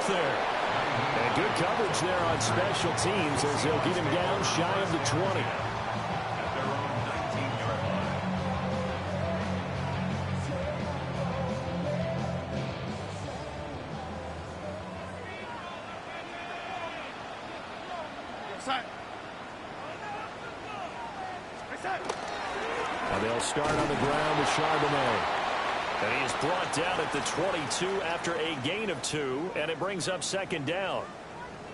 there. And good coverage there on special teams as they'll get him down shy of the 20. And they'll start on the ground with Charbonnet. And he is brought down at the 22 after a gain of 2, and it brings up second down.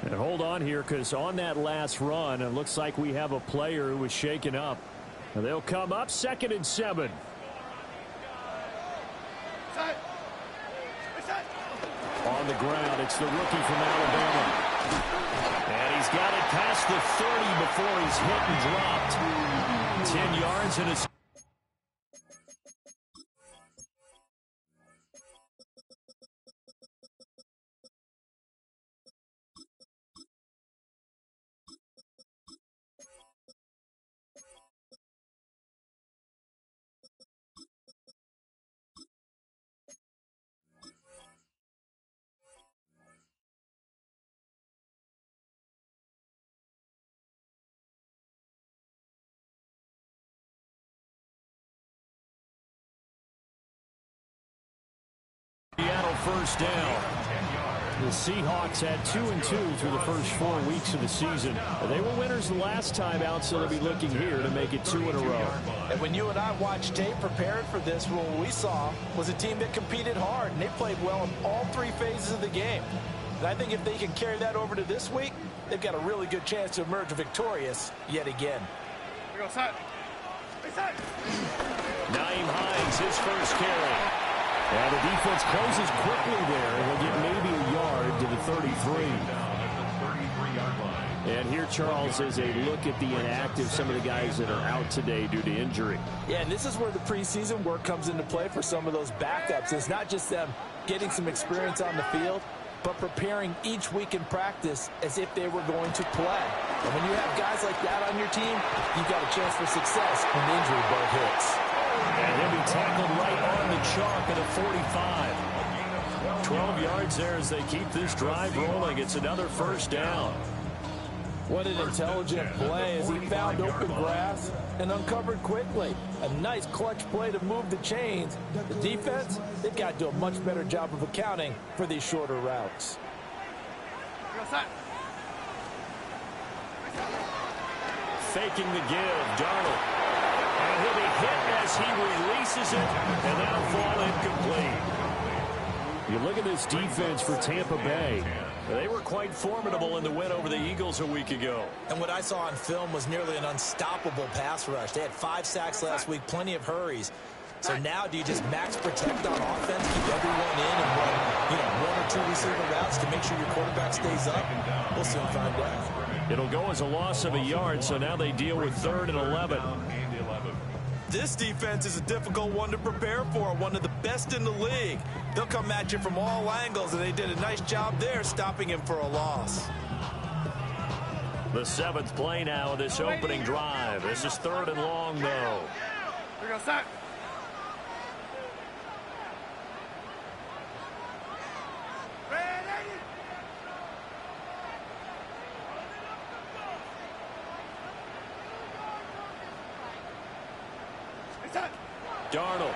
And hold on here, because on that last run, it looks like we have a player who was shaken up. And they'll come up 2nd and 7. On the ground, it's the rookie from Alabama. And he's got it past the 30 before he's hit and dropped. 10 yards and a... Seattle first down. The Seahawks had 2-2 through the first 4 weeks of the season. They were winners the last time out, so they'll be looking here to make it 2 in a row. And when you and I watched tape preparing for this, what we saw was a team that competed hard, and they played well in all 3 phases of the game. And I think if they can carry that over to this week, they've got a really good chance to emerge victorious yet again. Naeem Hines, his first carry. And the defense closes quickly there, and they'll get maybe a yard to the 33. And here, Charles, is a look at the inactive, some of the guys that are out today due to injury. Yeah, and this is where the preseason work comes into play for some of those backups. It's not just them getting some experience on the field, but preparing each week in practice as if they were going to play. And when you have guys like that on your team, you've got a chance for success when the injury bug hits. And he'll be tackled right on the chalk at a 45. 12 yards there as they keep this drive rolling. It's another first down. What an intelligent play as he found open grass and uncovered quickly. A nice clutch play to move the chains. The defense, they've got to do a much better job of accounting for these shorter routes. Faking the give, Darnold. And he'll be hit as he releases it, and that'll fall incomplete. You look at this defense for Tampa Bay. They were quite formidable in the win over the Eagles a week ago. And what I saw on film was nearly an unstoppable pass rush. They had 5 sacks last week, plenty of hurries. So now do you just max protect on offense, keep everyone in and run, 1 or 2 receiver routes to make sure your quarterback stays up? We'll soon find out. It'll go as a loss of a yard, so now they deal with 3rd and 11. This defense is a difficult one to prepare for, one of the best in the league. They'll come at you from all angles, and they did a nice job there stopping him for a loss. The 7th play now of this opening drive. This is 3rd and long, though. Here we go, set. Darnold.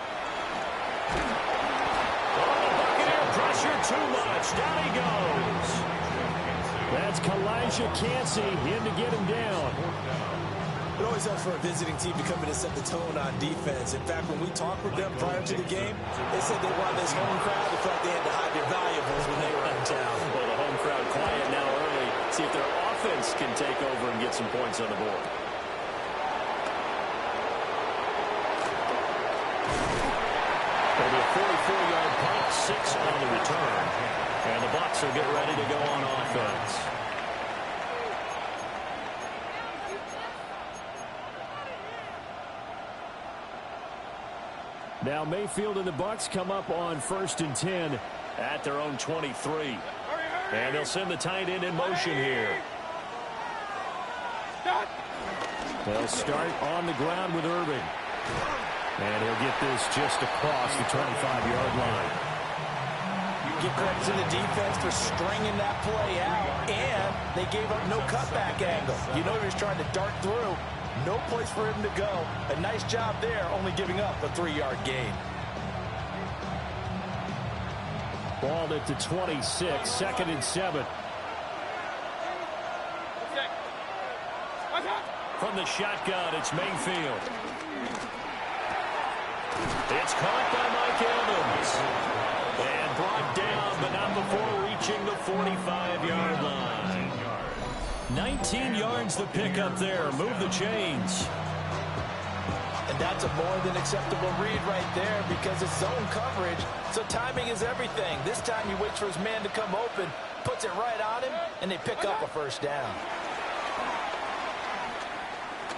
Oh, the Buccaneer pressure too much. Down he goes. That's Kalijah Cansey in to get him down. It always helps for a visiting team to come in and set the tone on defense. In fact, when we talked with them prior to the game, they said they wanted this home crowd. They felt they had to hide their valuables when they were in town. Well, the home crowd quiet now early. See if their offense can take over and get some points on the board. It'll be a 44-yard punt, 6 on the return. And the Bucs will get ready to go on offense. Now Mayfield and the Bucs come up on 1st and 10 at their own 23. And they'll send the tight end in motion here. They'll start on the ground with Irving. And he'll get this just across the 25-yard line. Give credit to the defense for stringing that play out, and they gave up no cutback angle. You know he was trying to dart through. No place for him to go. A nice job there, only giving up a 3-yard gain. Ball at the 26, 2nd and 7. From the shotgun, it's Mayfield. It's caught by Mike Evans. And brought down, but not before reaching the 45-yard line. 19 yards the pick up there. Move the chains. And that's a more than acceptable read right there because it's zone coverage, so timing is everything. This time he waits for his man to come open, puts it right on him, and they pick up a first down.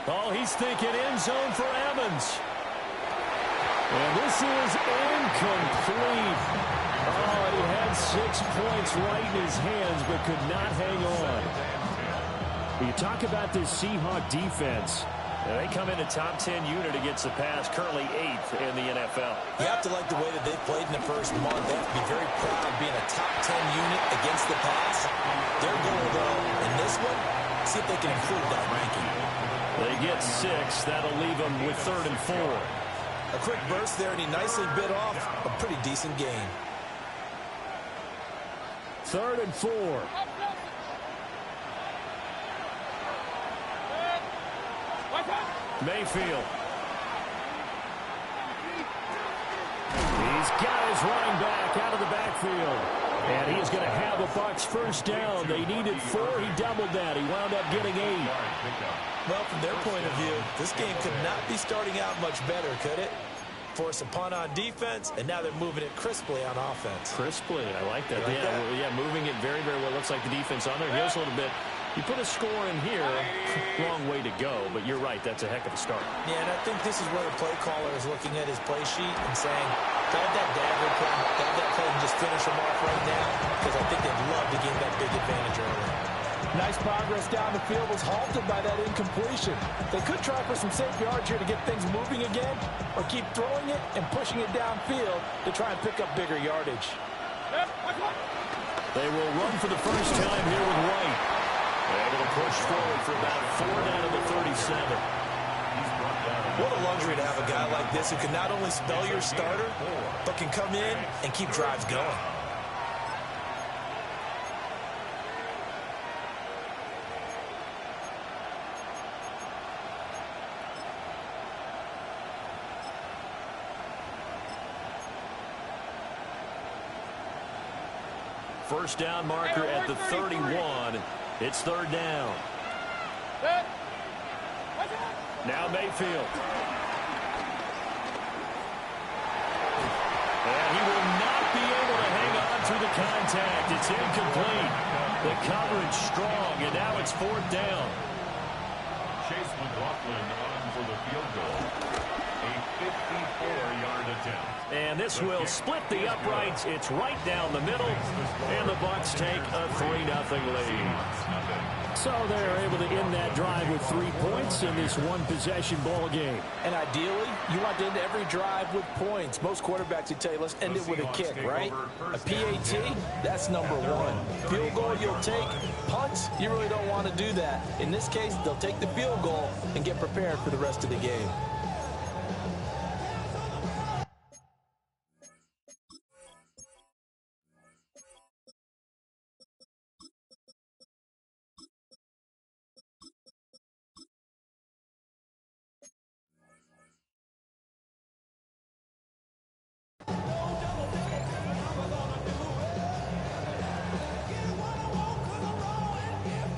Oh, he's thinking end zone for Evans. And this is incomplete. Oh, he had 6 points right in his hands, but could not hang on. You talk about this Seahawks defense. They come in a top 10 unit against the pass, currently 8th in the NFL. You have to like the way that they've played in the first month. They have to be very proud of being a top 10 unit against the pass. Their goal, though, in this one, see if they can improve that ranking. They get 6. That'll leave them with 3rd and 4. A quick burst there, and he nicely bit off a pretty decent gain. 3rd and 4. Mayfield. He's got his running back out of the backfield. And he's going to have a Bucs first down. They needed 4. He doubled that. He wound up getting 8. Well, from their point of view, this game could not be starting out much better, could it? Force a punt on defense, and now they're moving it crisply on offense. Crisply, I like that. Yeah, moving it very, very well. Looks like the defense on their heels a little bit. You put a score in here, wrong way to go, but you're right, that's a heck of a start. Yeah, and I think this is where the play caller is looking at his play sheet and saying, grab that dagger play, grab that play and just finish them off right now, because I think they'd love to gain that big advantage early. Nice progress down the field was halted by that incompletion. They could try for some safe yards here to get things moving again, or keep throwing it and pushing it downfield to try and pick up bigger yardage. They will run for the first time here with White. Able to push forward for about 4 down to the 37. What a luxury to have a guy like this who can not only spell your starter, but can come in and keep drives going. First down marker at the 31. It's 3rd down. Now Mayfield. And he will not be able to hang on through the contact. It's incomplete. The coverage strong, and now it's 4th down. Chase McLaughlin on for the field goal. A 54-yard attempt. And this will split the uprights. It's right down the middle. And the Bucs take a 3-0 lead. So they're able to end that drive with 3 points in this one-possession ball game. And ideally, you want to end every drive with points. Most quarterbacks would tell you, let's end it with a kick, right? A PAT, that's number 1. Field goal you'll take. Punts, you really don't want to do that. In this case, they'll take the field goal and get prepared for the rest of the game.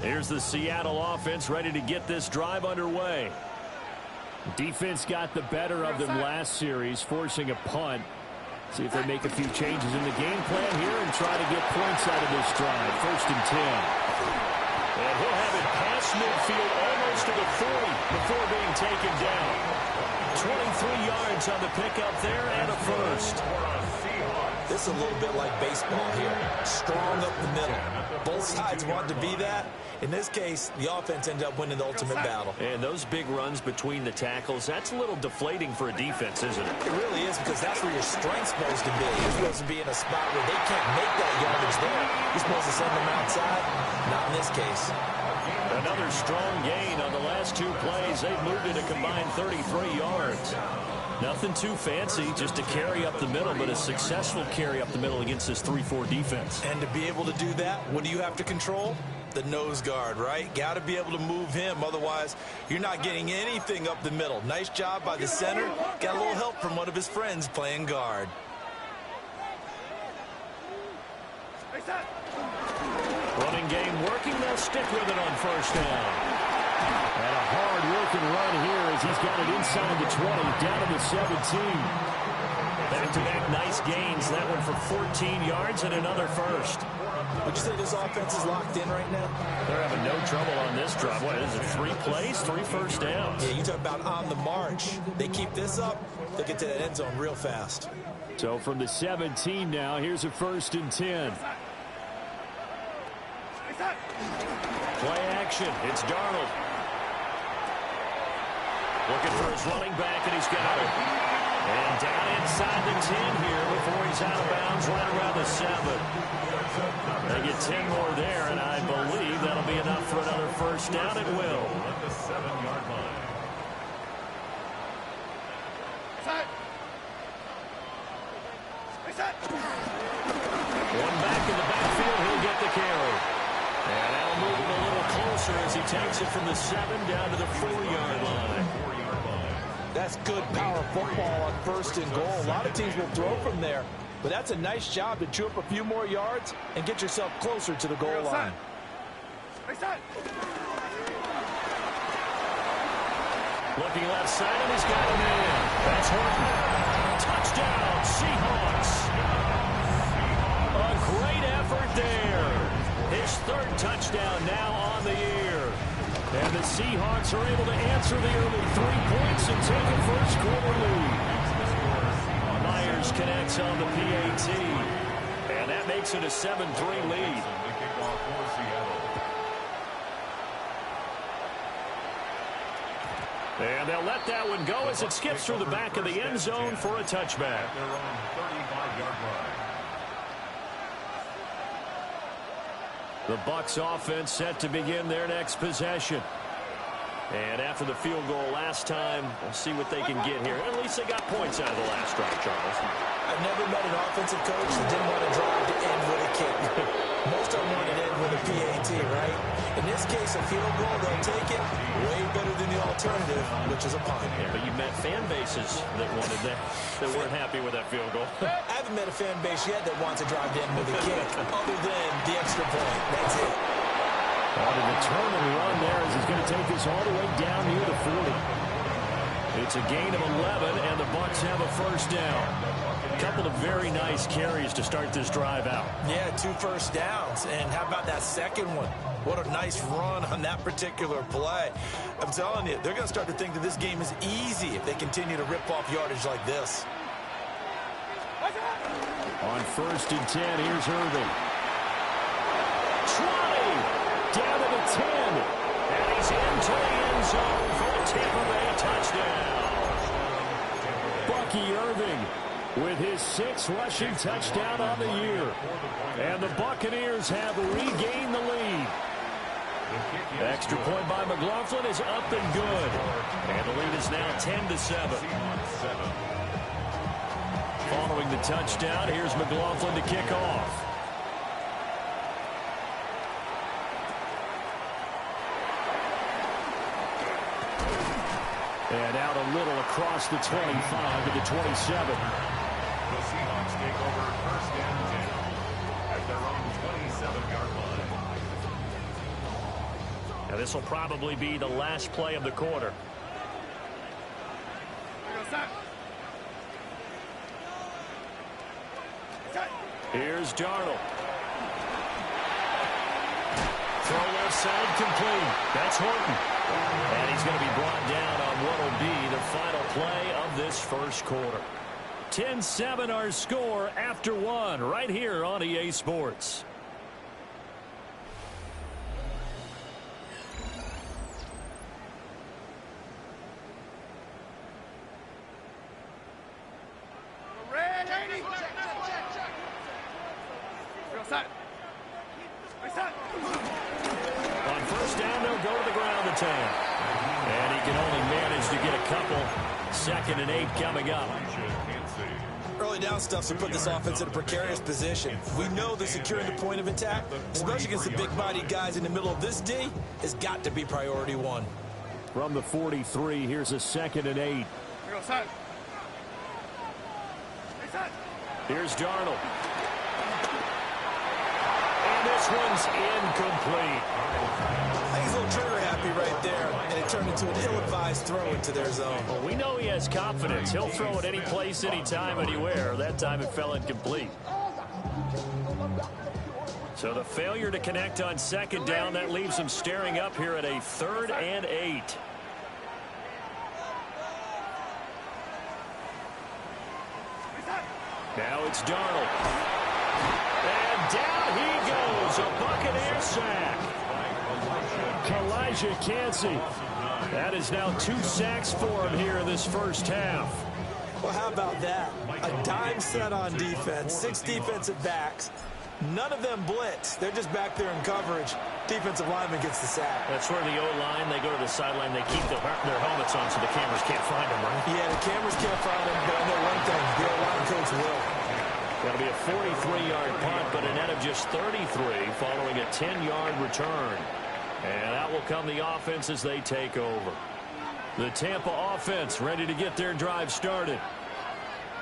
Here's the Seattle offense ready to get this drive underway. Defense got the better of them last series, forcing a punt. See if they make a few changes in the game plan here and try to get points out of this drive. 1st and 10. And he'll have it past midfield almost to the 40 before being taken down. 23 yards on the pickup there and a first. This is a little bit like baseball here. Strong up the middle. Both sides want to be that. In this case, the offense ended up winning the ultimate battle. And those big runs between the tackles, that's a little deflating for a defense, isn't it? It really is, because that's where your strength's supposed to be. You're supposed to be in a spot where they can't make that yardage there. You're supposed to send them outside. Not in this case. Another strong gain on the last two plays. They've moved it a combined 33 yards. Nothing too fancy, just a carry up the middle, but a successful carry up the middle against this 3-4 defense. And to be able to do that, what do you have to control? The nose guard, right? Got to be able to move him. Otherwise, you're not getting anything up the middle. Nice job by the center. Got a little help from one of his friends playing guard. Running game working. They'll stick with it on first down. And a hard-working run here as he's got it inside the 20, down to the 17. Back-to-back nice gains. That one for 14 yards and another first. Would you say this offense is locked in right now? They're having no trouble on this drive. What is it, 3 plays, 3 first downs? Yeah, you talk about on the march. They keep this up, they'll get to that end zone real fast. So from the 17 now, here's a 1st and 10. Play action. It's Darnold. Looking for his running back, and he's got it. And down inside the 10 here before he's out of bounds, right around the 7. They get 10 more there, and I believe that'll be enough for another first down. It will. At the 7-yard line. One back in the backfield, he'll get the carry. And that'll move him a little closer as he takes it from the 7 down to the 4-yard line. That's good power football on 1st and goal. A lot of teams will throw from there, but that's a nice job to chew up a few more yards and get yourself closer to the goal line. Looking left side, and he's got him in. That's Horton. Touchdown, Seahawks. A great effort there. His 3rd touchdown now on the year. And the Seahawks are able to answer the early 3 points and take a first-quarter lead. Myers connects on the PAT. And that makes it a 7-3 lead. And they'll let that one go as it skips through the back of the end zone for a touchback. The Bucs offense set to begin their next possession. And after the field goal last time, we'll see what they can get here. At least they got points out of the last drive, Charles. I've never met an offensive coach that didn't want to drive to end with a kick. Most of them want to end with a PAT, right? In this case, a field goal, they'll take it way better than the alternative, which is a punt. Yeah, but you've met fan bases that wanted that weren't happy with that field goal. I haven't met a fan base yet that wants to drive to end with a kick, other than the extra point. That's it. On a determined run there as he's going to take this all the way down near the 40. It's a gain of 11, and the Bucs have a first down. A couple of very nice carries to start this drive out. Yeah, 2 first downs. And how about that second one? What a nice run on that particular play. I'm telling you, they're going to start to think that this game is easy if they continue to rip off yardage like this. On 1st and 10, here's Irving. 20! Down to the 10. And he's into the end zone for a Tampa Bay touchdown. Bucky Irving with his 6th rushing touchdown on the year. And the Buccaneers have regained the lead. Extra point by McLaughlin is up and good. And the lead is now 10-7. Following the touchdown, here's McLaughlin to kick off. And out a little across the 25 to the 27. The Seahawks take over 1st and 10 at their own 27-yard line. Now this will probably be the last play of the quarter. Here's Darnold. Throw left side complete. That's Horton. And he's going to be brought down on what will be the final play of this first quarter. 10-7 our score after one right here on EA Sports. On first down, they'll go to the ground to 10. And he can only manage to get a couple. 2nd and 8 coming up. Early down stuff to put this offense in a precarious position. We know that securing the point of attack, especially against the big-bodied guys in the middle of this D, has got to be priority one. From the 43, here's a 2nd and 8. Here's Darnold. And this one's incomplete. I think he's a little trigger happy right there, and it turned into an ill-advised throw into their zone. Well, we know he has confidence. He'll throw it any place, anytime, anywhere. That time it fell incomplete. So the failure to connect on 2nd down, that leaves him staring up here at a 3rd and 8. Now it's Darnold. And down he goes. A Buccaneer sack. Elijah Cansey. That is now 2 sacks for him here in this first half. Well, how about that? A dime set on defense, 6 defensive backs. None of them blitz. They're just back there in coverage. Defensive lineman gets the sack. That's where the O-line, they go to the sideline, they keep their helmets on so the cameras can't find them, right? Yeah, the cameras can't find them, but I know one thing, the O-line coach will. That'll be a 43-yard punt, but a net of just 33 following a 10-yard return. And out will come the offense as they take over. The Tampa offense ready to get their drive started.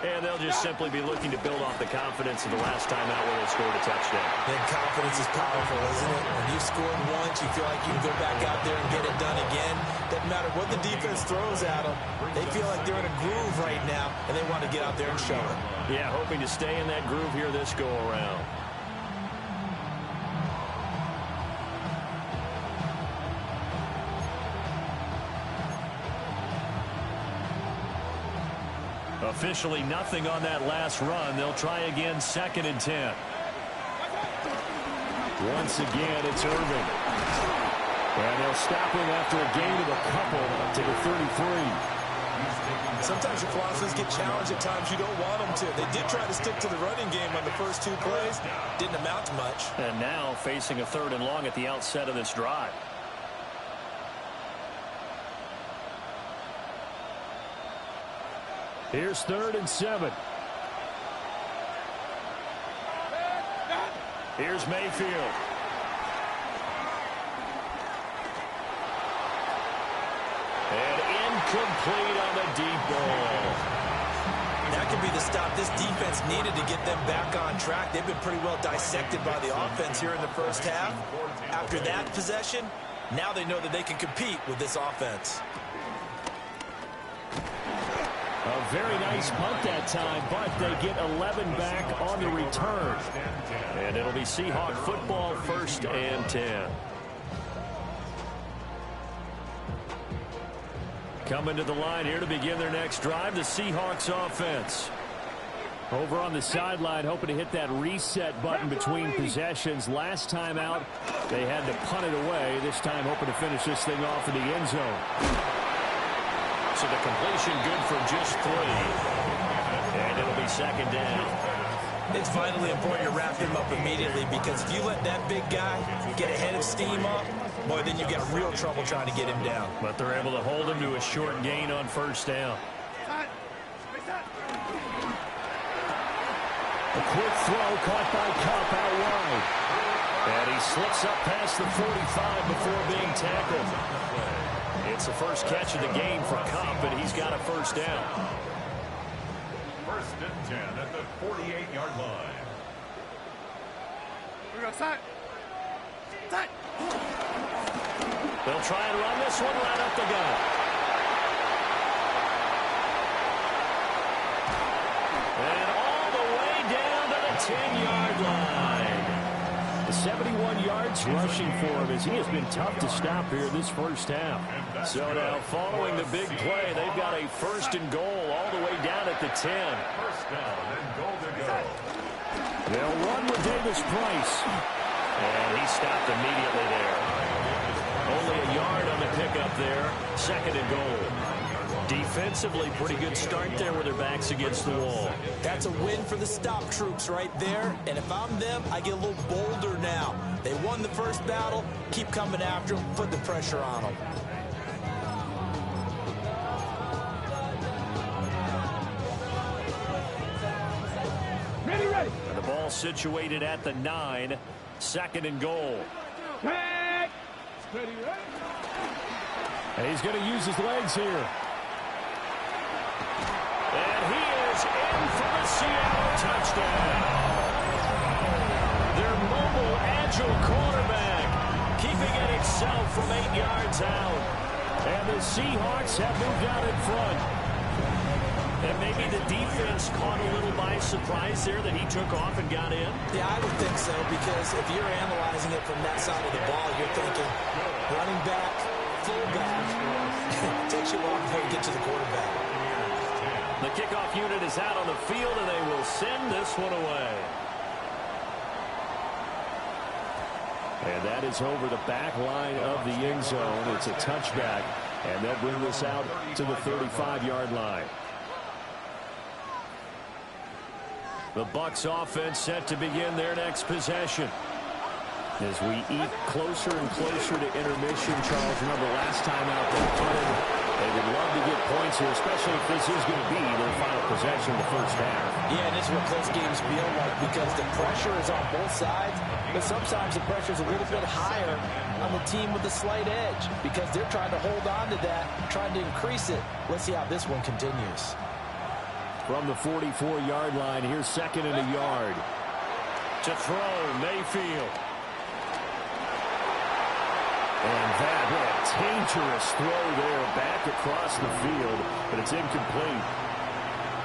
And they'll just simply be looking to build off the confidence of the last time out where they scored a touchdown. Then confidence is powerful, isn't it? When you've scored once, you feel like you can go back out there and get it done again. Doesn't matter what the defense throws at them. They feel like they're in a groove right now, and they want to get out there and show it. Yeah, hoping to stay in that groove here this go-around. Officially nothing on that last run. They'll try again, 2nd and 10. Once again, it's Irving. And they'll stop him after a gain of a couple to the 33. Sometimes your philosophies get challenged at times you don't want them to. They did try to stick to the running game on the first 2 plays. Didn't amount to much. And now facing a 3rd and long at the outset of this drive. Here's 3rd and 7. Here's Mayfield. And incomplete on the deep ball. That could be the stop this defense needed to get them back on track. They've been pretty well dissected by the offense here in the first half. After that possession, now they know that they can compete with this offense. A very nice punt that time, but they get 11 back on the return. And it'll be Seahawk football, 1st and 10. Coming to the line here to begin their next drive, the Seahawks offense. Over on the sideline, hoping to hit that reset button between possessions. Last time out, they had to punt it away. This time, hoping to finish this thing off in the end zone. So the completion good for just 3. And it'll be 2nd down. It's vitally important to wrap him up immediately, because if you let that big guy get a head of steam up, boy, then you get real trouble trying to get him down. But they're able to hold him to a short gain on 1st down. A quick throw caught by Kupp out wide. And he slips up past the 45 before being tackled. It's the first catch of the game for Kupp, and he's got a 1st down. 1st and 10 at the 48-yard line. They'll try and run this one right up the gut. And all the way down to the 10-yard line. The 71 yards rushing for him as he has been tough to stop here this first half. So now following the big play, they've got a 1st and goal all the way down at the 10. First down and goal to go. They'll run with Davis Price. And he stopped immediately there. Only a yard on the pickup there. 2nd and goal. Defensively, pretty good start there with their backs against the wall. That's a win for the stop troops right there. And if I'm them, I get a little bolder now. They won the first battle. Keep coming after them. Put the pressure on them. Ready. And the ball situated at the 9. 2nd and goal. And he's going to use his legs here. And he is in for the Seattle touchdown. Their mobile, agile quarterback keeping it himself from 8 yards out. And the Seahawks have moved out in front. And maybe the defense caught a little by surprise there that he took off and got in. Yeah, I would think so, because if you're analyzing it from that side of the ball, you're thinking running back, fullback. It takes you long before you get to the quarterback. The kickoff unit is out on the field, and they will send this one away. And that is over the back line of the end zone. It's a touchback, and they'll bring this out to the 35-yard line. The Bucs offense set to begin their next possession. As we eat closer and closer to intermission, Charles, remember last time out they punted. They would love to get points here, especially if this is going to be their final possession of the first half. Yeah, and this is what close games feel like, because the pressure is on both sides, but sometimes the pressure is a little bit higher on the team with a slight edge, because they're trying to hold on to that, trying to increase it. Let's see how this one continues. From the 44-yard line, here's 2nd and a yard. To throw, Mayfield. And that, what a dangerous throw there back across the field, but it's incomplete.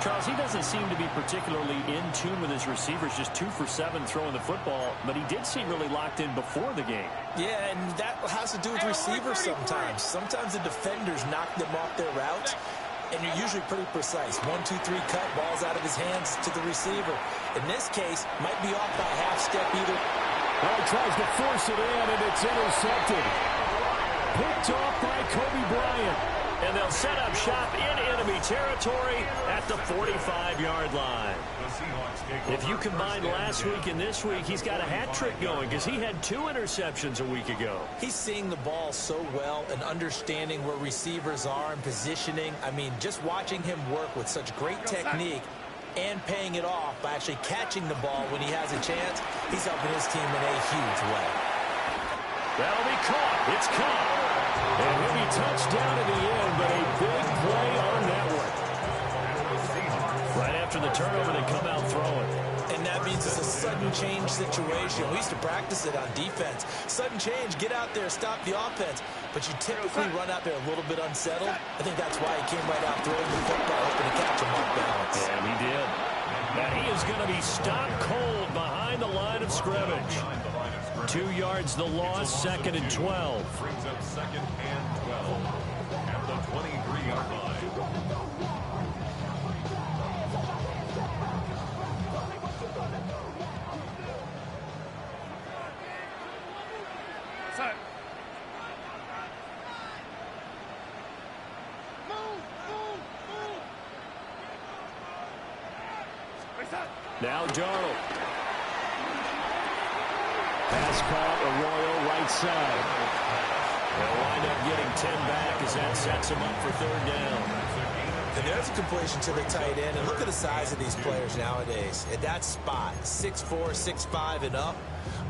Charles, he doesn't seem to be particularly in tune with his receivers, just 2 for 7 throwing the football, but he did seem really locked in before the game. Yeah, and that has to do with receivers sometimes. Sometimes the defenders knock them off their routes, and you're usually pretty precise. 1, 2, 3 cut, ball's out of his hands to the receiver. In this case, might be off by a half step either. Well, he tries to force it in, and it's intercepted. Picked off by Kobe Bryant. And they'll set up shop in enemy territory at the 45-yard line. If you combine last week and this week, he's got a hat trick going because he had 2 interceptions a week ago. He's seeing the ball so well and understanding where receivers are and positioning. I mean, just watching him work with such great technique and paying it off by actually catching the ball when he has a chance, he's helping his team in a huge way. That'll be caught. It's caught. And he'll be touched down in the end, but a big play on that one. Right after the turnover, they come out throwing. And that means it's a sudden change situation. We used to practice it on defense. Sudden change, get out there, stop the offense. But you typically run out there a little bit unsettled. I think that's why he came right out throwing the football, hoping to catch him off balance. And he did. And he is going to be stopped cold behind the line of scrimmage. 2 yards the loss, 2nd and 12. Brings up 2nd and 12 at the 23-yard line. Now Darnold. Pass caught, Arroyo right side. They'll wind up getting 10 back as that sets him up for 3rd down. And there's a completion to the tight end. And look at the size of these players nowadays. At that spot, 6'4", 6'5", and up.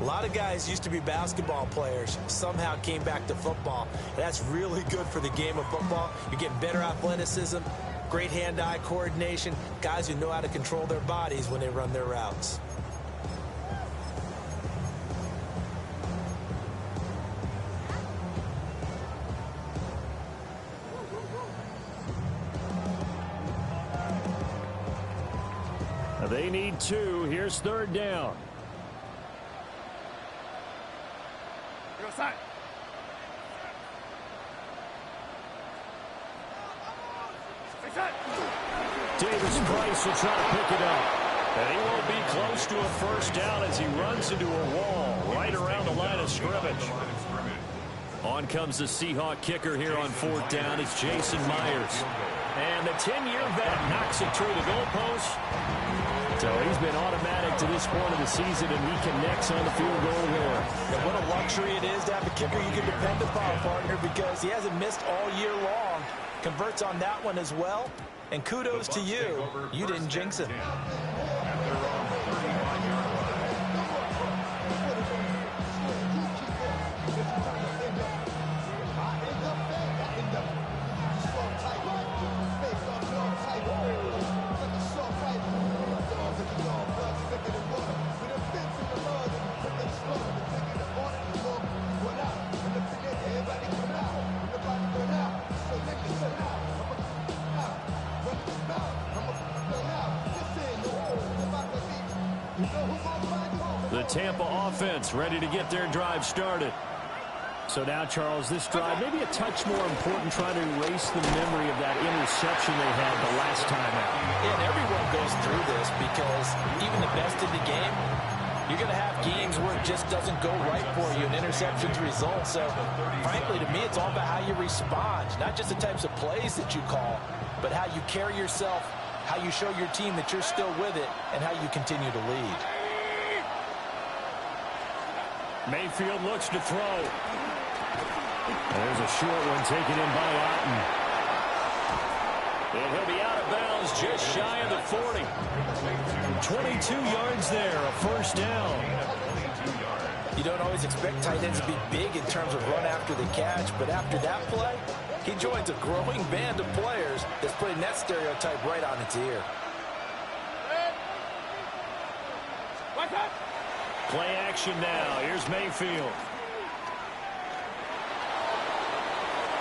A lot of guys used to be basketball players, somehow came back to football. And that's really good for the game of football. You're getting better athleticism, great hand-eye coordination, guys who know how to control their bodies when they run their routes. They need 2. Here's 3rd down. Davis Price will try to pick it up. And he won't be close to a first down as he runs into a wall right around the line of scrimmage. On comes the Seahawk kicker here on fourth down. It's Jason Myers. And the 10-year vet knocks it through the goalpost. So he's been automatic to this point of the season, and he connects on the field goal there. And what a luxury it is to have a kicker you can depend upon, partner, because he hasn't missed all year long. Converts on that one as well. And kudos to you. You didn't jinx him. The Tampa offense ready to get their drive started. So now, Charles, this drive maybe a touch more important, trying to erase the memory of that interception they had the last time out. Yeah, and everyone goes through this because even the best in the game, you're going to have games where it just doesn't go right for you, and interceptions result. So, frankly, to me, it's all about how you respond, not just the types of plays that you call, but how you carry yourself, how you show your team that you're still with it, and how you continue to lead. Mayfield looks to throw. There's a short one taken in by Otten. And he'll be out of bounds just shy of the 40. 22 yards there, a first down. You don't always expect tight ends to be big in terms of run after the catch, but after that play, he joins a growing band of players that's putting that stereotype right on its ear. Play action now. Here's Mayfield.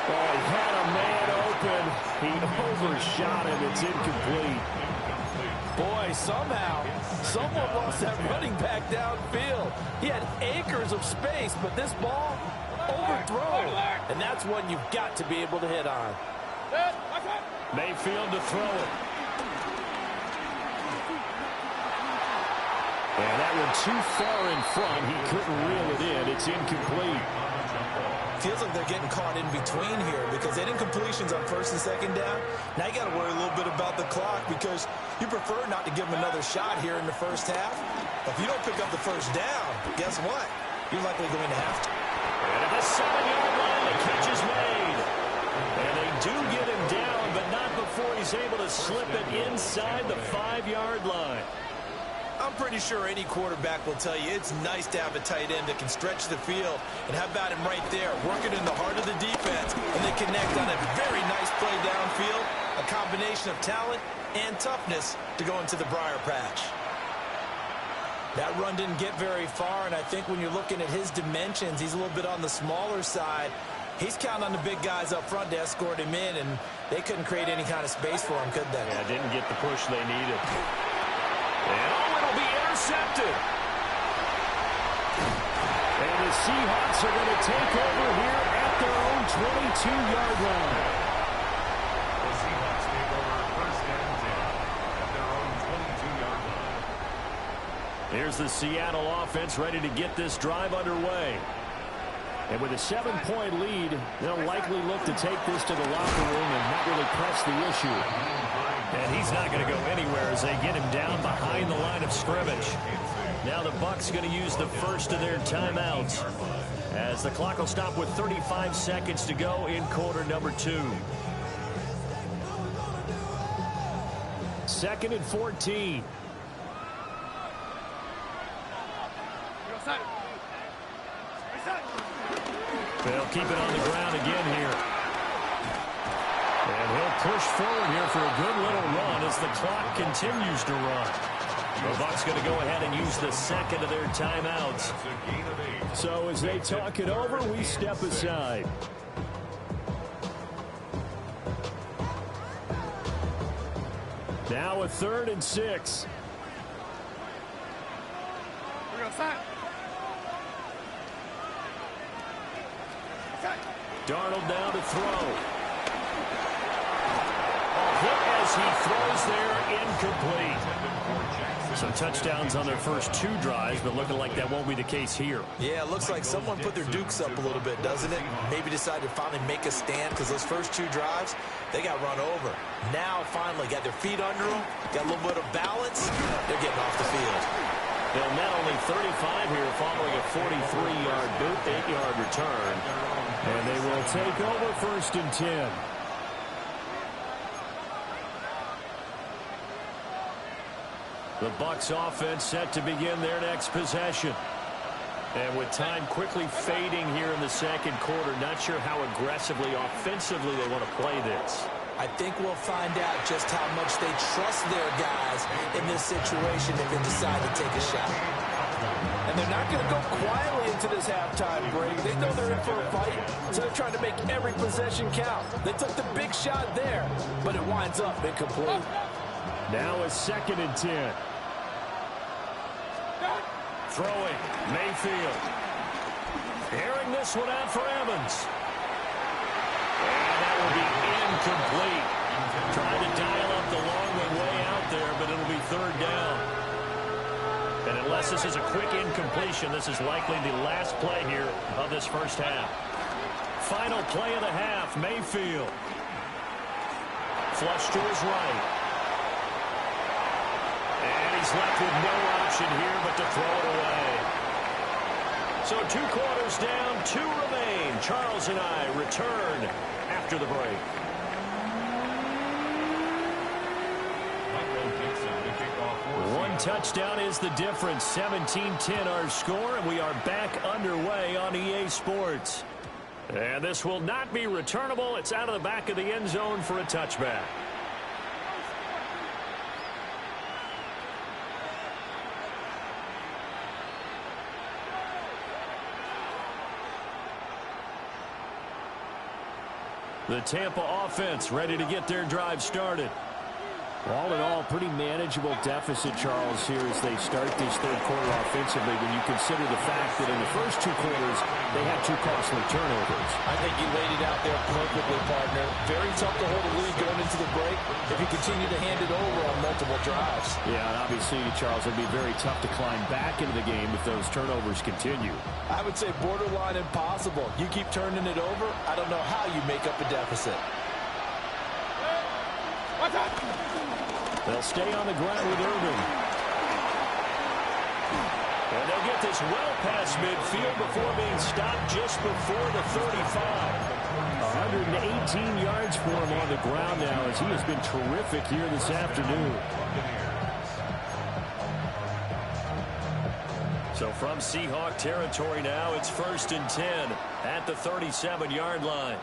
Oh, he had a man open. He overshot him. It's incomplete. Boy, somehow, someone lost that running back downfield. He had acres of space, but this ball overthrown. And that's one you've got to be able to hit on. Mayfield to throw it. And that one too far in front. He couldn't reel it in. It's incomplete. Feels like they're getting caught in between here because they didn't completions on first and second down. Now you got to worry a little bit about the clock because you prefer not to give them another shot here in the first half. If you don't pick up the first down, guess what? You're likely going to have to. And at the 7-yard line, the catch is made. And they do get him down, but not before he's able to slip it inside the 5-yard line. I'm pretty sure any quarterback will tell you it's nice to have a tight end that can stretch the field. And how about him right there, working in the heart of the defense, and they connect on a very nice play downfield, a combination of talent and toughness to go into the briar patch. That run didn't get very far, and I think when you're looking at his dimensions, he's a little bit on the smaller side. He's counting on the big guys up front to escort him in, and they couldn't create any kind of space for him, could they? Yeah, didn't get the push they needed. And it'll be intercepted. And the Seahawks are going to take over here at their own 22-yard line. The Seahawks take over first and 10 at their own 22-yard line. Here's the Seattle offense ready to get this drive underway. And with a 7-point lead, they'll likely look to take this to the locker room and not really press the issue. And he's not going to go anywhere as they get him down behind the line of scrimmage. Now the Bucs going to use the first of their timeouts as the clock will stop with 35 seconds to go in quarter number 2. 2nd and 14. They'll keep it on the ground again here. And he'll push forward here for a good little run as the clock continues to run. The Bucs going to go ahead and use the second of their timeouts. So as they talk it over, we step aside. Now a 3rd and 6. Darnold now to throw. Hit as he throws there, incomplete. So touchdowns on their first 2 drives, but looking like that won't be the case here. Yeah, it looks like someone put their dukes up a little bit, doesn't it? Maybe decided to finally make a stand because those first 2 drives, they got run over. Now, finally, got their feet under them, got a little bit of balance. They're getting off the field. They'll net only 35 here following a 43-yard boot, 8-yard return. And they will take over 1st and 10. The Bucs offense set to begin their next possession. And with time quickly fading here in the second quarter, not sure how aggressively, offensively they want to play this. I think we'll find out just how much they trust their guys in this situation if they decide to take a shot. And they're not going to go quietly into this halftime break. They know they're in for a fight, so they're trying to make every possession count. They took the big shot there, but it winds up incomplete. Now a 2nd and 10. Throwing, Mayfield. Airing this one out for Evans. And that will be incomplete. Trying to dial up the long way out there, but it'll be 3rd down. And unless this is a quick incompletion, this is likely the last play here of this first half. Final play of the half, Mayfield. Flush to his right. And he's left with no option here but to throw it away. So 2 quarters down, 2 remain. Charles and I return after the break. One touchdown is the difference. 17-10 our score, and we are back underway on EA Sports. And this will not be returnable. It's out of the back of the end zone for a touchback. The Tampa offense ready to get their drive started. All in all, pretty manageable deficit, Charles, here as they start this third quarter offensively when you consider the fact that in the first 2 quarters, they had 2 costly turnovers. I think you laid it out there perfectly, partner. Very tough to hold a lead going into the break if you continue to hand it over on multiple drives. Yeah, and obviously, Charles, it'd be very tough to climb back into the game if those turnovers continue. I would say borderline impossible. You keep turning it over, I don't know how you make up a deficit. They'll stay on the ground with Irvin. And they'll get this well past midfield before being stopped just before the 35. 118 yards for him on the ground now as he has been terrific here this afternoon. So from Seahawk territory now, it's 1st and 10 at the 37-yard line.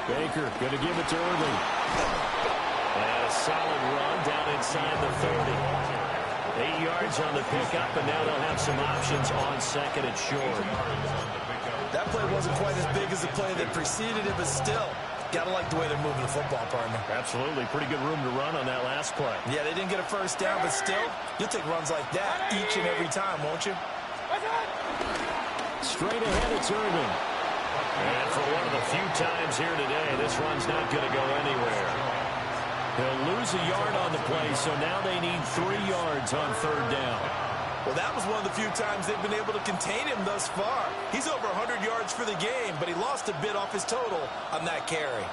Baker going to give it to Irvin. And a solid run down inside the 30. 8 yards on the pickup, and now they'll have some options on 2nd and short. That play wasn't quite as big as the play that preceded it, but still, got to like the way they're moving the football, partner. Absolutely. Pretty good room to run on that last play. Yeah, they didn't get a first down, but still, you'll take runs like that each and every time, won't you? Straight ahead, it's Irvin. And for one of the few times here today, this run's not going to go anywhere. He'll lose a yard on the play, so now they need 3 yards on 3rd down. Well, that was one of the few times they've been able to contain him thus far. He's over 100 yards for the game, but he lost a bit off his total on that carry.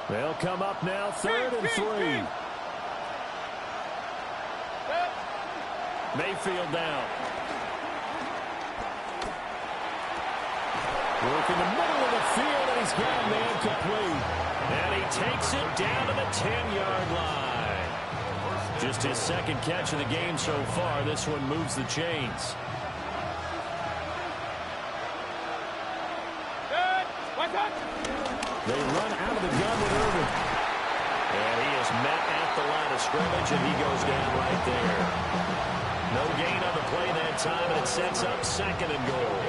They'll come up now, 3rd and 3. Mayfield down. Work in the middle of the field, and he's got a man complete. And he takes it down to the 10-yard line. Just his 2nd catch of the game so far. This one moves the chains. They run out of the gun with Irvin. And he is met at the line of scrimmage, and he goes down right there. No gain on the play that time, and it sets up 2nd and goal.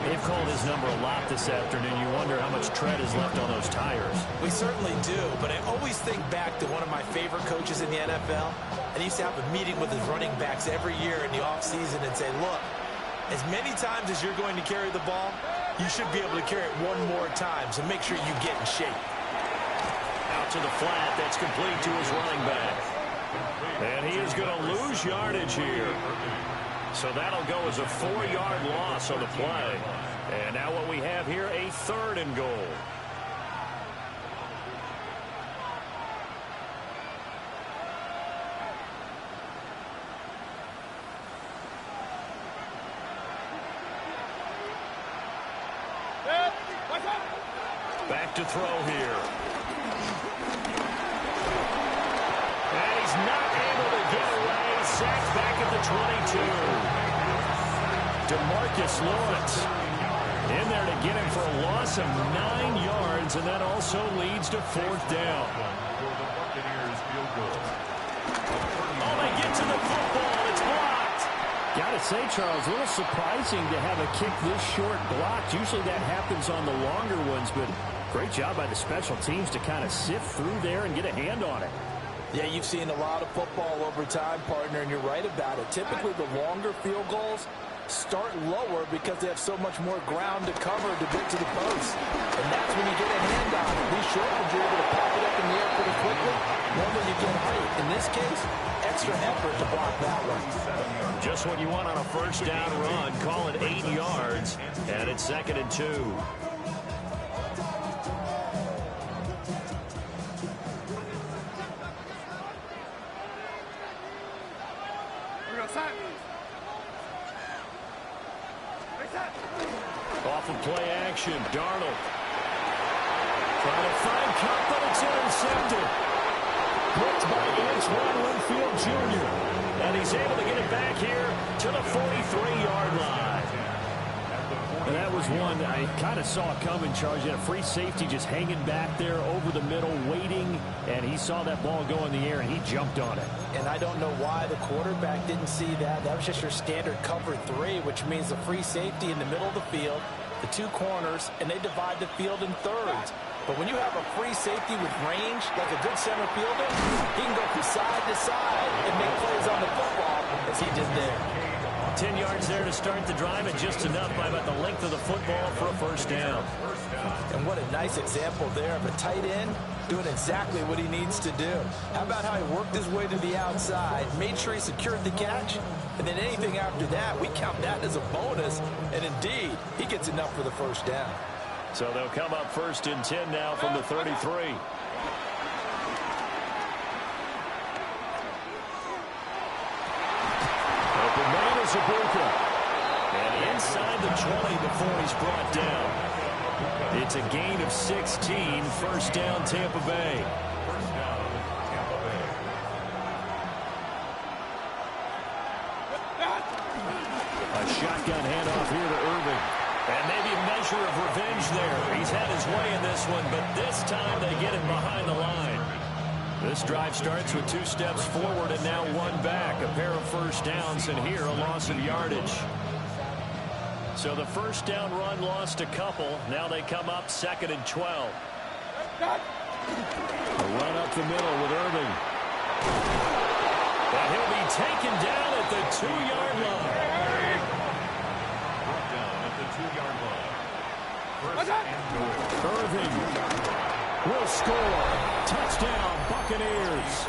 They've called his number a lot this afternoon. You wonder how much tread is left on those tires. We certainly do, but I always think back to one of my favorite coaches in the NFL, and he used to have a meeting with his running backs every year in the offseason and say, look, as many times as you're going to carry the ball, you should be able to carry it one more time, so make sure you get in shape. Out to the flat, that's complete to his running back. And he is going to lose yardage here. So that'll go as a 4-yard loss on the play. And now what we have here, a 3rd and goal. Back to throw here. And he's not able to get away. Sacked back at the 22. DeMarcus Lawrence in there to get him for a loss of 9 yards, and that also leads to 4th down. Oh, they get to the football. It's blocked. Gotta say, Charles, a little surprising to have a kick this short blocked. Usually that happens on the longer ones, but great job by the special teams to kind of sift through there and get a hand on it. Yeah, you've seen a lot of football over time, partner, and you're right about it. Typically, the longer field goals start lower because they have so much more ground to cover to get to the post. And that's when you get a hand on it. These short ones, you're able to pop it up in the air pretty quickly. Normally, you get height. In this case, extra effort to block that one. Just what you want on a 1st down run. Call it 8 yards, and it's 2nd and 2. Off of play action, Darnold trying to find Cup, but it's intercepted. Blocked by Antoine Winfield Jr. And he's able to get it back here to the 43-yard line. And that was one I kind of saw coming, Charles. You had a free safety just hanging back there over the middle, waiting, and he saw that ball go in the air, and he jumped on it. And I don't know why the quarterback didn't see that. That was just your standard cover 3, which means the free safety in the middle of the field, the 2 corners, and they divide the field in thirds. But when you have a free safety with range, like a good center fielder, he can go from side to side and make plays on the football, as he did there. 10 yards there to start the drive, and just enough by about the length of the football for a 1st down. And what a nice example there of a tight end doing exactly what he needs to do. How about how he worked his way to the outside, made sure he secured the catch, and then anything after that, we count that as a bonus. And indeed, he gets enough for the 1st down. So they'll come up 1st and 10 now from the 33. Open man is Ibuka. And inside the 20 before he's brought down. It's a gain of 16. 1st down, Tampa Bay. A shotgun handoff here to Irving. And maybe a measure of revenge there. He's had his way in this one, but this time they get him behind the line. This drive starts with 2 steps forward and now 1 back. A pair of 1st downs, and here a loss of yardage. So the 1st down run lost a couple. Now they come up 2nd and 12. A run up the middle with Irving. And he'll be taken down at the 2-yard line. Irving will score. Touchdown, Buccaneers.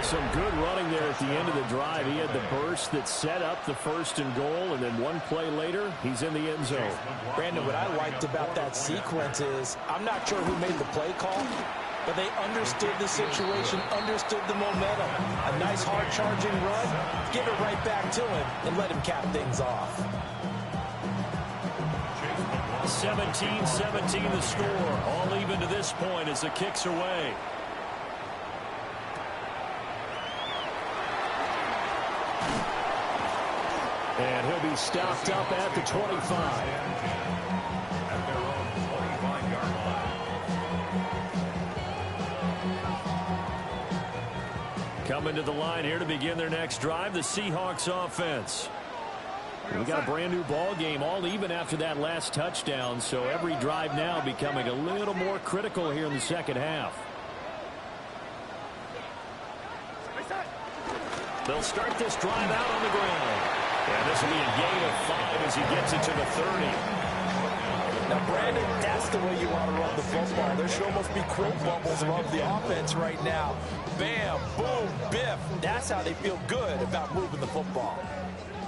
Some good running there at the end of the drive. He had the burst that set up the 1st and goal, and then 1 play later, he's in the end zone. Brandon, what I liked about that sequence is, I'm not sure who made the play call, but they understood the situation, understood the momentum. A nice hard-charging run, give it right back to him, and let him cap things off. 17-17 the score. All even to this point as the kick's away. And he'll be stopped up at the 25. At their own 25-yard line. Coming to the line here to begin their next drive, the Seahawks offense. We got a brand new ball game, all even after that last touchdown, so every drive now becoming a little more critical here in the second half. They'll start this drive out on the ground. And this will be a gain of 5 as he gets it to the 30. Now, Brandon, that's the way you want to run the football. There should almost be quote bubbles above the offense right now. Bam, boom, biff. That's how they feel good about moving the football.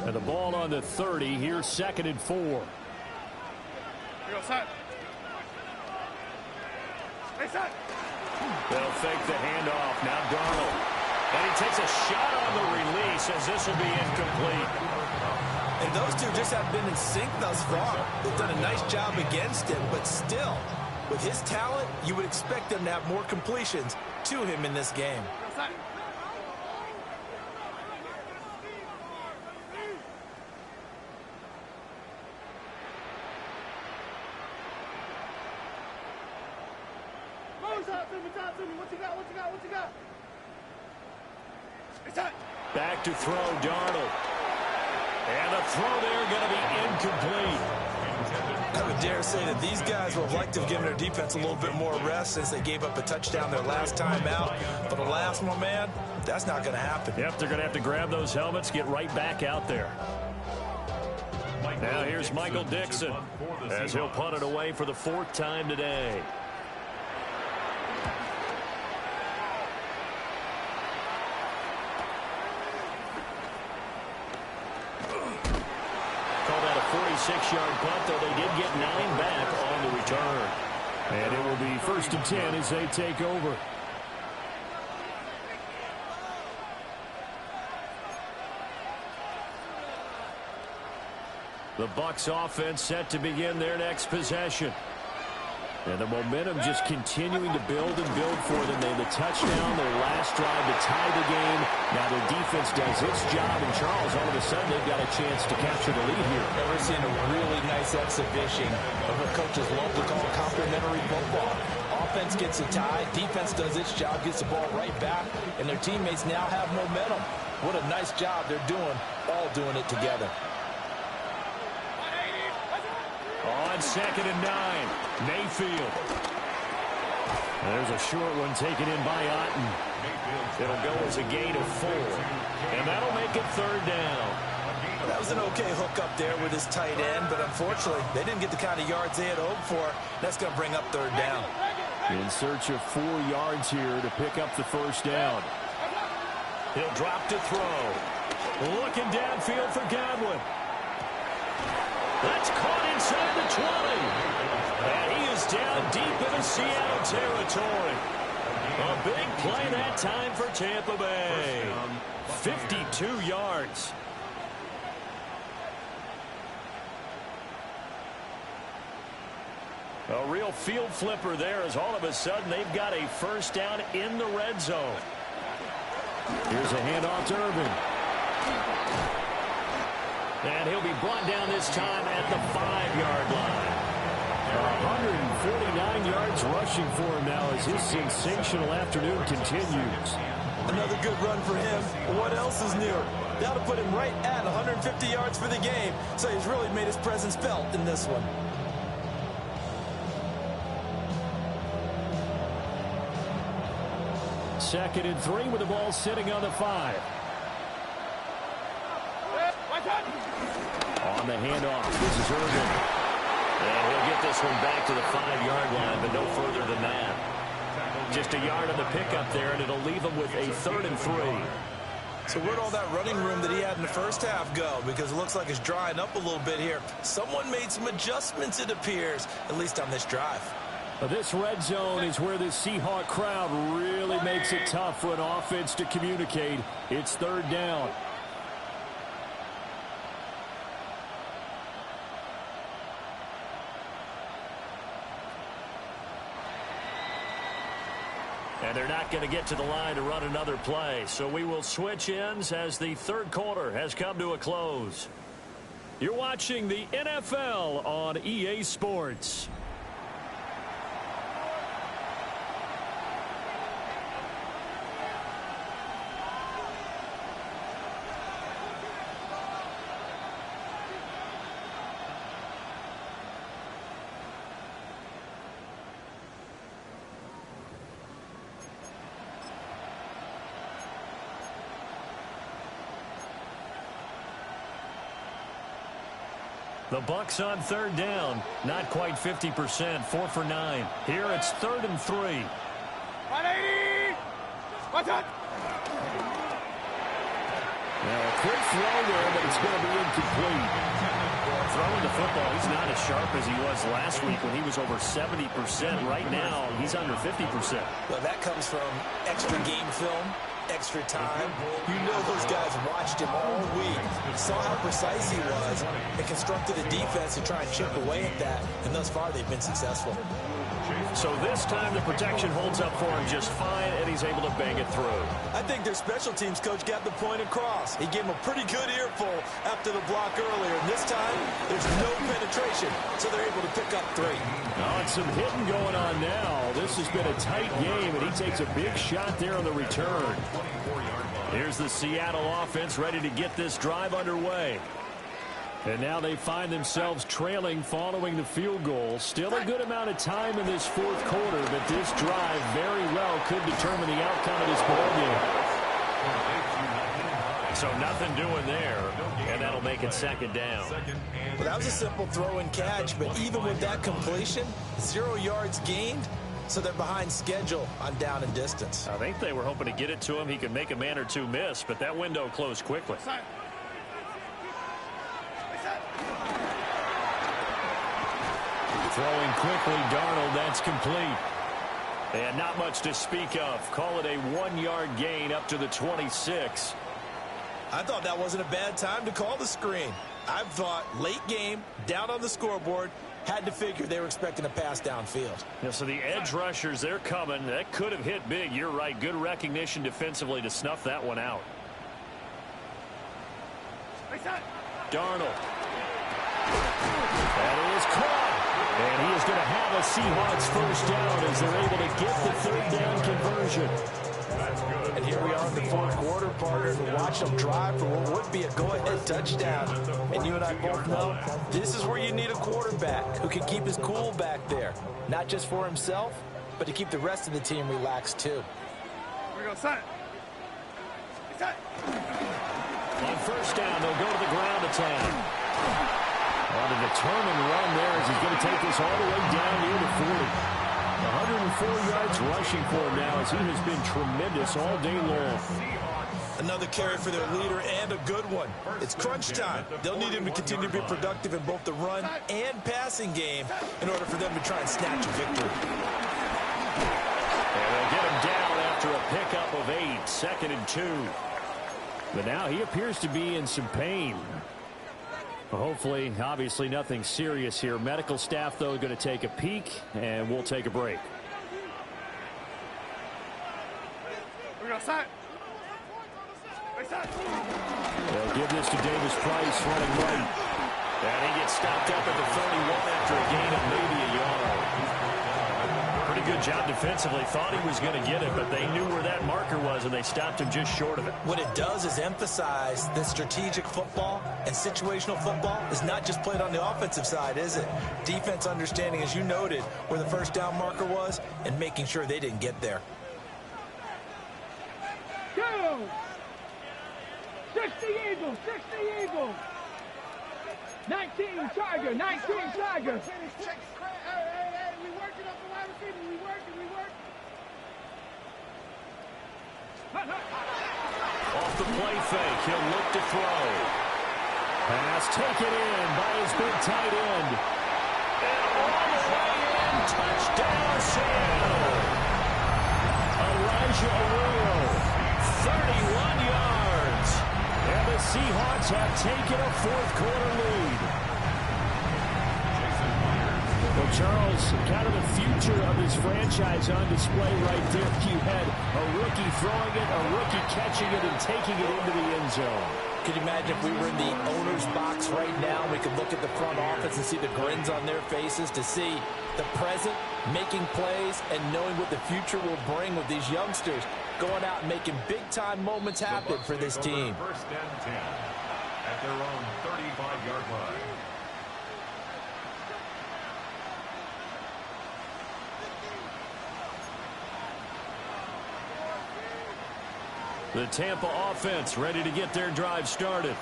And the ball on the 30. Here's 2nd and 4. Here go, set. Hey, set. They'll fake the handoff. Now Darnold. And he takes a shot on the release as this will be incomplete. And those two just have been in sync thus far. They've done a nice job against him, but still, with his talent, you would expect them to have more completions to him in this game. What you got? Back to throw, Darnold. And the throw there going to be incomplete. I would dare say that these guys would have liked to have given their defense a little bit more rest since they gave up a touchdown their last time out. But the last one, man, that's not going to happen. Yep, they're going to have to grab those helmets, get right back out there. Now here's Michael Dixon as he'll punt it away for the 4th time today. Call that a 46-yard punt, though they did get 9 back on the return. And it will be 1st and 10 as they take over. The Bucs offense set to begin their next possession. And the momentum just continuing to build and build for them. They had the touchdown, their last drive to tie the game. Now their defense does its job, and Charles, all of a sudden, they've got a chance to capture the lead here. And we're seeing a really nice exhibition of what coaches love to call complementary football. Offense gets a tie, defense does its job, gets the ball right back, and their teammates now have momentum. What a nice job they're doing, all doing it together. On 2nd and 9, Mayfield. There's a short one taken in by Otten. It'll go as a gain of 4. And that'll make it 3rd down. That was an okay hook up there with his tight end, but unfortunately, they didn't get the kind of yards they had hoped for. That's going to bring up 3rd down. In search of 4 yards here to pick up the 1st down. He'll drop to throw. Looking downfield for Godwin. That's caught inside the 20. And he is down deep into Seattle territory. A big play that time for Tampa Bay. 52 yards. A real field flipper there as all of a sudden they've got a 1st down in the red zone. Here's a handoff to Irvin. And he'll be brought down this time at the 5-yard line. 149 yards rushing for him now as his sensational afternoon continues. Another good run for him. What else is new? That'll put him right at 150 yards for the game. So he's really made his presence felt in this one. Second and 3 with the ball sitting on the 5. On the handoff, this is Irvin. And he'll get this one back to the 5-yard line, but no further than that. Just a yard on the pickup there, and it'll leave him with a 3rd and 3. So where'd all that running room that he had in the first half go? Because it looks like it's drying up a little bit here. Someone made some adjustments, it appears, at least on this drive. This red zone is where the Seahawk crowd really makes it tough for an offense to communicate. It's 3rd down. And they're not going to get to the line to run another play. So we will switch ends as the 3rd quarter has come to a close. You're watching the NFL on EA Sports. The Bucs on third down. Not quite 50%. 4 for 9. Here it's 3rd and 3. 180. Watch out. Now a quick throw there, but it's going to be incomplete. Throwing the football, he's not as sharp as he was last week when he was over 70%. Right now, he's under 50%. Well, that comes from extra game film, extra time. You know those guys watched him all week, saw how precise he was, and constructed a defense to try and chip away at that. And thus far, they've been successful. So this time the protection holds up for him just fine, and he's able to bang it through. I think their special teams coach got the point across. He gave him a pretty good earful after the block earlier. And this time, there's no penetration, so they're able to pick up 3. Oh, and some hitting going on now. This has been a tight game, and he takes a big shot there on the return. Here's the Seattle offense ready to get this drive underway. And now they find themselves trailing following the field goal. Still a good amount of time in this 4th quarter, but this drive very well could determine the outcome of this ballgame. So nothing doing there, and that'll make it 2nd down. Well, that was a simple throw and catch, but even with that completion, 0 yards gained, so they're behind schedule on down and distance. I think they were hoping to get it to him. He could make a man or two miss, but that window closed quickly. Throwing quickly, Darnold, that's complete. And not much to speak of. Call it a 1-yard gain up to the 26. I thought that wasn't a bad time to call the screen. I thought late game, down on the scoreboard, had to figure they were expecting a pass downfield. Yeah, so the edge rushers, they're coming. That could have hit big. You're right. Good recognition defensively to snuff that one out. Darnold. That is caught. And he is going to have a Seahawks first down as they're able to get the 3rd down conversion. And here we are in the 4th quarter, partner, to watch them drive for what would be a go-ahead touchdown. And you and I both know this is where you need a quarterback who can keep his cool back there. Not just for himself, but to keep the rest of the team relaxed, too. Here we go, son. On first down, they'll go to the ground attack. On a determined run there as he's going to take this all the way down near the 40. 104 yards rushing for him now as he has been tremendous all day long. Another carry for their leader and a good one. It's crunch time. They'll need him to continue to be productive in both the run and passing game in order for them to try and snatch a victory. And they'll get him down after a pickup of 8, 2nd and 2. But now he appears to be in some pain. Hopefully, obviously nothing serious here. Medical staff, though, going to take a peek, and we'll take a break. They'll give this to Davis Price running right. And he gets stopped up at the 31 after a gain of maybe a yard. Pretty good job defensively. Thought he was going to get it, but they knew where that marker was, and they stopped him just short of it. What it does is emphasize that strategic football and situational football is not just played on the offensive side, is it? Defense understanding, as you noted, where the first down marker was and making sure they didn't get there. Go! 60 Eagles, 60 Eagles. 19 Tiger, 19 Tiger. Hey, we working up the wide receiver. We working. Off the play fake, he'll look to throw. Pass taken in by his big tight end. And all the way in, touchdown Seattle. Elijah Arroyo, 31 yards. And the Seahawks have taken a 4th quarter lead. Well, Charles, kind of the future of his franchise on display right there. You had a rookie throwing it, a rookie catching it, and taking it into the end zone. Could you imagine if we were in the owner's box right now, we could look at the front office and see the grins on their faces, to see the present making plays and knowing what the future will bring with these youngsters going out and making big-time moments happen for this team. First and 10 at their own 35-yard line. The Tampa offense ready to get their drive started.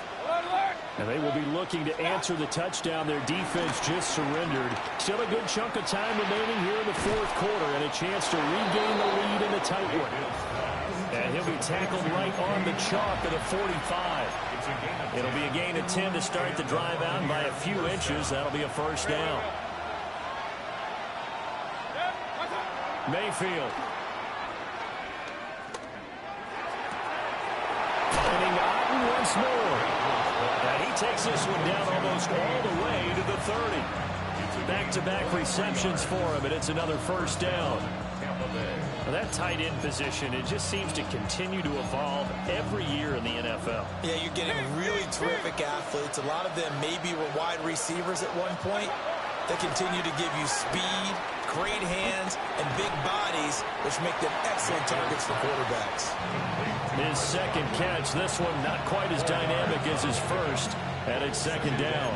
And they will be looking to answer the touchdown their defense just surrendered. Still a good chunk of time remaining here in the fourth quarter and a chance to regain the lead in a tight one. And he'll be tackled right on the chalk at the 45. It'll be a gain of 10 to start the drive out by a few inches. That'll be a first down. Mayfield. Finding Otten once more. And he takes this one down almost all the way to the 30. Back-to-back receptions for him, and it's another first down. Well, that tight end position, it just seems to continue to evolve every year in the NFL. Yeah, you're getting really terrific athletes. A lot of them maybe were wide receivers at one point. They continue to give you speed, great hands, and big bodies, which make them excellent targets for quarterbacks. His second catch, this one not quite as dynamic as his first, and it's second down.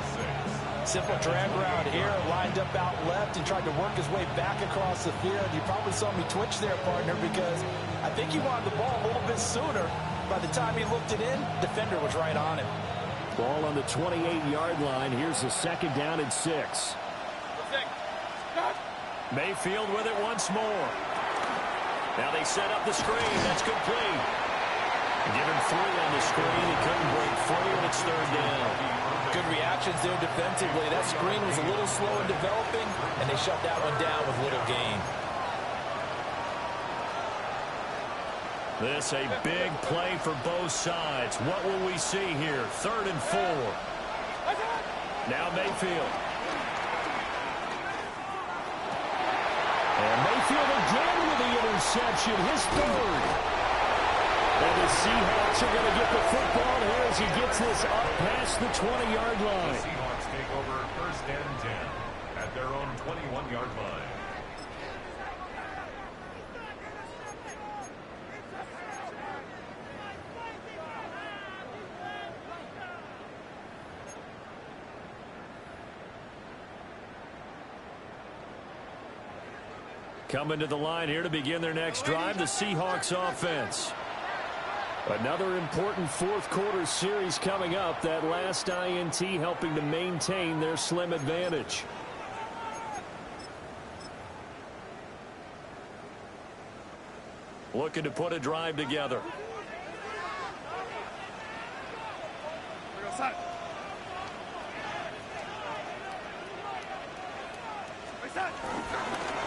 Simple drag route here, lined up out left and tried to work his way back across the field. You probably saw me twitch there, partner, because I think he wanted the ball a little bit sooner. By the time he looked it in, defender was right on him. Ball on the 28-yard line. Here's the second down and 6. Mayfield with it once more. Now they set up the screen. That's complete. Give him 3 on the screen. He couldn't break free, and it's third down. Good reactions there defensively. That screen was a little slow in developing, and they shut that one down with little gain. This a big play for both sides. What will we see here? 3rd and 4. Now Mayfield. And Mayfield again with the interception. His 3rd. And the Seahawks are going to get the football here as he gets this up past the 20-yard line. The Seahawks take over 1st and 10 at their own 21-yard line. Coming to the line here to begin their next drive, the Seahawks offense. Another important fourth quarter series coming up. That last INT helping to maintain their slim advantage. Looking to put a drive together.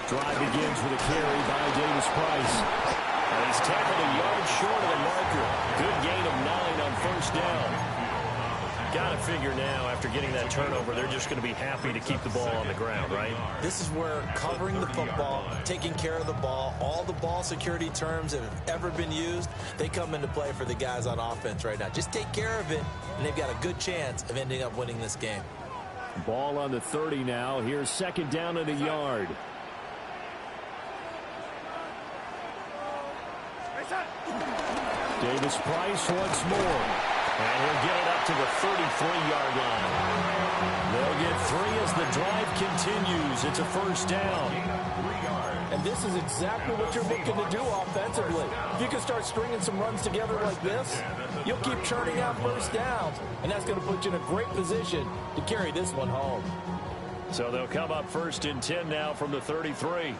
Drive begins with a carry by Davis Price. And he's tackled a yard short of the marker. Good gain of 9 on first down. Got to figure now, after getting that turnover, they're just going to be happy to keep the ball on the ground, right? This is where covering the football, taking care of the ball, all the ball security terms that have ever been used, they come into play for the guys on offense right now. Just take care of it, and they've got a good chance of ending up winning this game. Ball on the 30 now. Here's second down and a yard. Davis Price once more. And he'll get it up to the 33-yard line. They'll get 3 as the drive continues. It's a first down. And this is exactly what you're looking to do offensively. If you can start stringing some runs together like this, you'll keep churning out first downs. And that's going to put you in a great position to carry this one home. So they'll come up 1st and 10 now from the 33.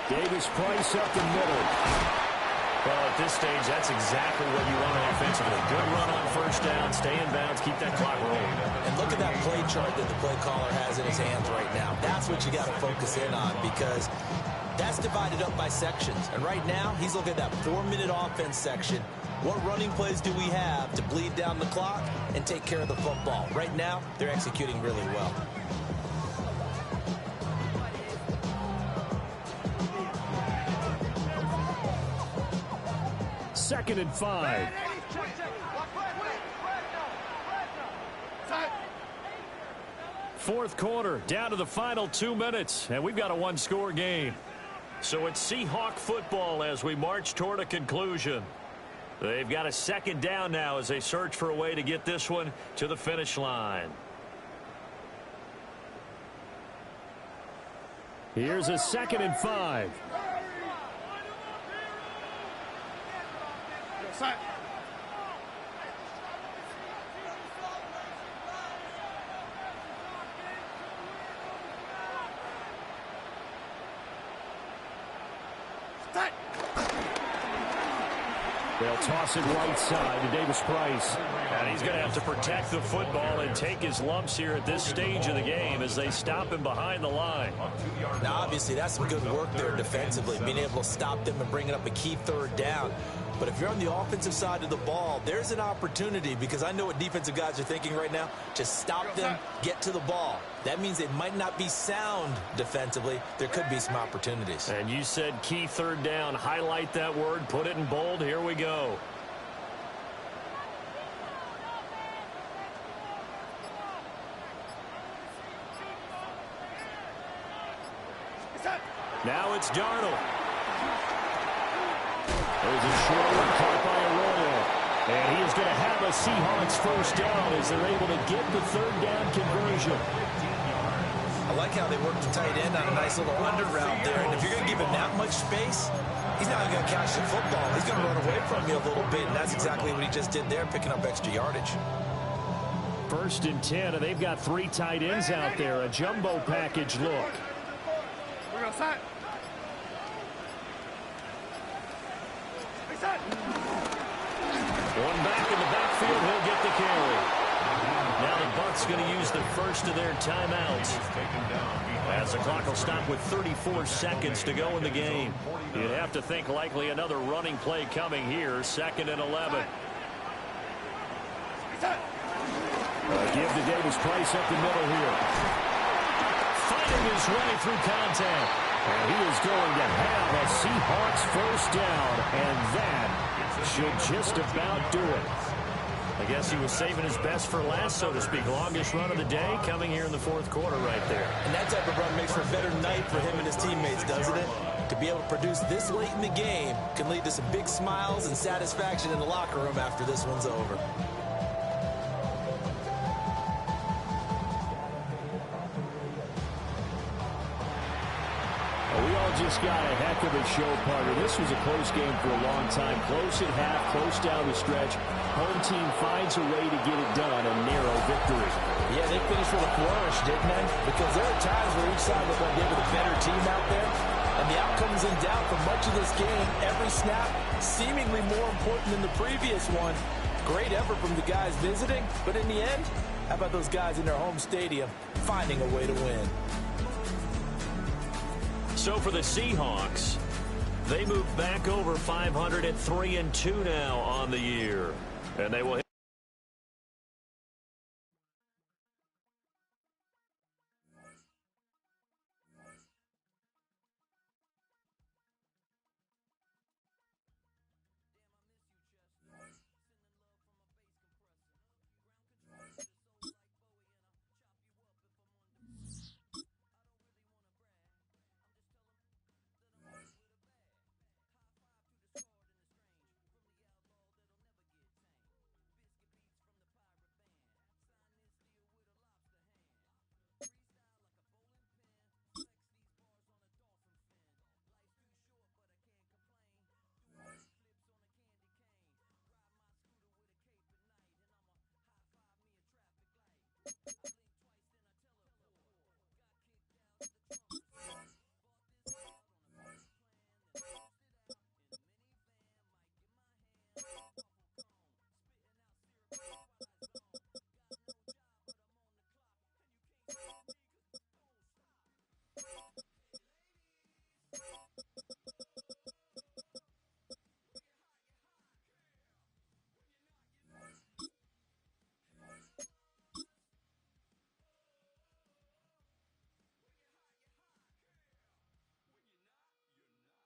Davis Price up the middle. Well, at this stage, that's exactly what you want offensively. Good run on first down, stay in bounds, keep that clock rolling. And look at that play chart that the play caller has in his hands right now. That's what you got to focus in on, because that's divided up by sections. And right now, he's looking at that 4-minute offense section. What running plays do we have to bleed down the clock and take care of the football? Right now, they're executing really well. Second and 5. Fourth quarter, down to the final 2 minutes, and we've got a 1-score game. So it's Seahawk football as we march toward a conclusion. They've got a second down now as they search for a way to get this one to the finish line. Here's a 2nd and 5. They'll toss it right side to Davis Price. And he's going to have to protect the football and take his lumps here at this stage of the game as they stop him behind the line. Now, obviously, that's some good work there defensively, being able to stop them and bringing up a key 3rd down. But if you're on the offensive side of the ball, there's an opportunity, because I know what defensive guys are thinking right now. Just stop them, get to the ball. That means they might not be sound defensively. There could be some opportunities. And you said key 3rd down. Highlight that word. Put it in bold. Here we go. Now it's Darnold. There's a short one caught by Arroyo. And he is going to have a Seahawks 1st down as they're able to get the 3rd down conversion. I like how they work the tight end on a nice little under route there. And if you're going to give him that much space, he's not going to catch the football. He's going to run away from you a little bit, and that's exactly what he just did there, picking up extra yardage. 1st and 10, and they've got 3 tight ends out there. A jumbo package look. We're going to side. One back in the backfield, he'll get the carry. Now the Bucs going to use the first of their timeouts, as the clock will stop with 34 seconds to go in the game. You'd have to think likely another running play coming here. 2nd and 11. Give to Davis Price up the middle here. Fighting his way through contact. And he is going to have a Seahawks 1st down, and that should just about do it. I guess he was saving his best for last, so to speak. Longest run of the day coming here in the 4th quarter right there. And that type of run makes for a better night for him and his teammates, doesn't it? To be able to produce this late in the game can lead to some big smiles and satisfaction in the locker room after this one's over. We all just got a heck of a show, partner. This was a close game for a long time. Close at half, close down the stretch. Home team finds a way to get it done, a narrow victory. Yeah, they finished with a flourish, didn't they? Because there are times where each side looked like they were the better team out there. And the outcome's in doubt for much of this game. Every snap seemingly more important than the previous one. Great effort from the guys visiting. But in the end, how about those guys in their home stadium finding a way to win? So for the Seahawks, they move back over 500 at 3-2 now on the year. And they will